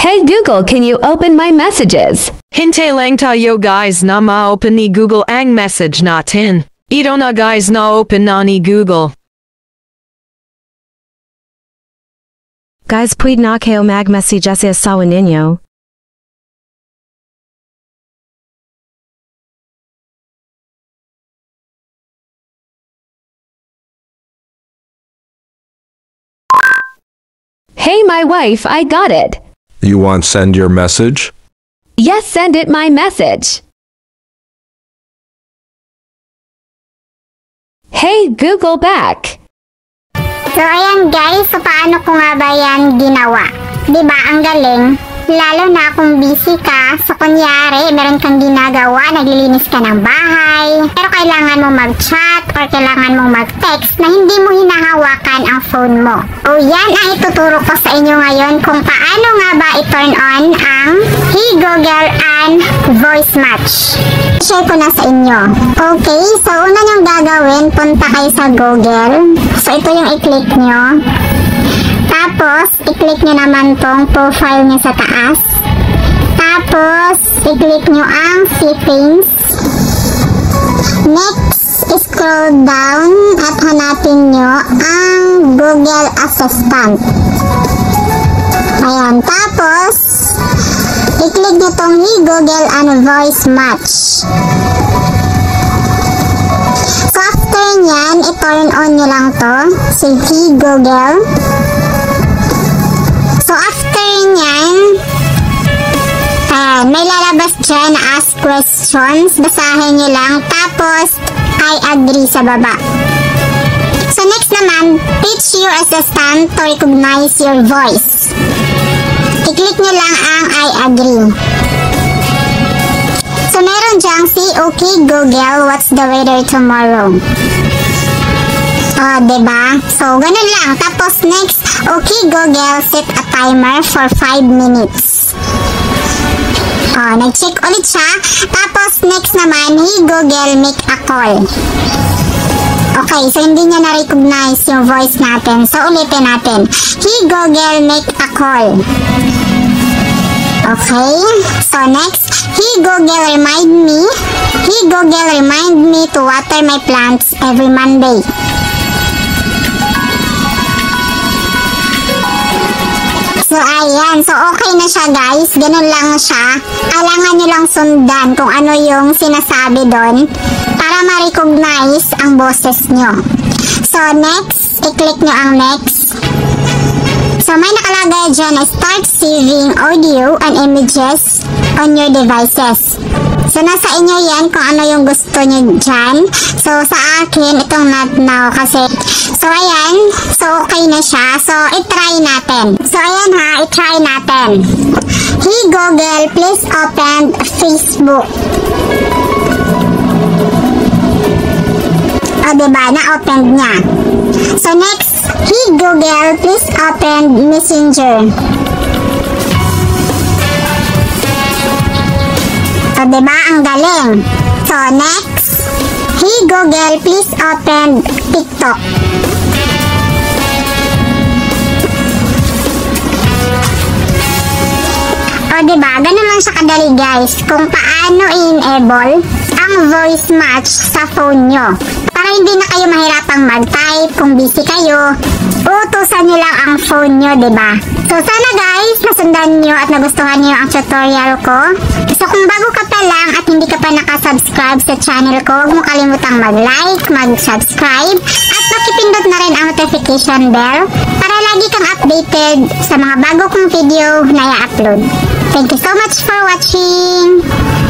Hey Google, can you open my messages? Hintay lang tayo guys na ma-open ni Google ang message natin. Ito na guys na open na ni Google. Guys, pwede na kayo mag-message sa asawa ninyo. Hey my wife, I got it. You want send your message? Yes, send it my message. Hey Google back. So ayan guys, so paano ko nga ba yan ginawa? Diba ang galing? Lalo na kung busy ka, so kunyari meron kang ginagawa, naglilinis ka ng bahay, pero kailangan mo mag-chat or kailangan mo mag-text na hindi mo hinahawakan ang phone mo. O yan ang ituturo ko sa inyo ngayon kung paano nga ba i-turn on ang Hey Google and Voice Match. Share ko na sa inyo. Okay, so una nyong gagawin, punta kayo sa Google. So ito yung i-click nyo. Tapos, i-click nyo naman tong profile nyo sa taas. Tapos, i-click nyo ang settings. Next, scroll down at hanapin nyo ang Google Assistant. Ayan. Tapos, i-click nyo tong Hey Google and Voice Match. So, after nyan, i-turn on nyo lang to. Si Hey Google. So, after nyan, may lalabas dyan na ask questions. Basahin nyo lang. Tapos, I agree sa baba. So, next naman, teach your assistant to recognize your voice. I-click nyo lang ang I agree. So, meron dyang si Okay Google, what's the weather tomorrow? Diba? So, ganun lang. Tapos, next, okay Google, set a timer for 5 minutes. Nag-check ulit siya. Tapos, next naman, Hey Google, make a call. Okay, so hindi niya na-recognize yung voice natin. So, ulitin natin. Hey Google, make a call. Okay, so next, Hey Google, remind me. Hey Google, remind me to water my plants every Monday. So, ayan. So, okay na siya, guys. Ganun lang siya. Kailangan nyo lang sundan kung ano yung sinasabi doon para ma-recognize ang boses nyo. So, next, i-click nyo ang next. So, may nakalagay dyan na start saving audio and images on your devices. So, nasa inyo yan kung ano yung gusto nyo dyan. So, sa akin, itong not now kasi. So, ayan. So, okay na siya. So, i-try natin. So, ayan ha. I-try natin. Hey Google, please open Facebook. Diba? Na-open niya. So, next. Hey Google, please open Messenger. Diba? Ang galing. So, next. Hey Google, please open TikTok. Diba? Ganun lang siya kadali guys. Kung paano i-enable ang voice match sa phone nyo. Para hindi na kayo mahirapang mag-type kung busy kayo. Utusan nyo lang ang phone nyo, diba? So, sana guys, nasundan nyo at nagustuhan nyo ang tutorial ko. So, kung bago ka pa lang at hindi ka pa nakasubscribe sa channel ko, huwag mo kalimutang mag-like, mag-subscribe, at pakipindot na rin ang notification bell para lagi kang updated sa mga bago kong video na i-upload. Thank you so much for watching!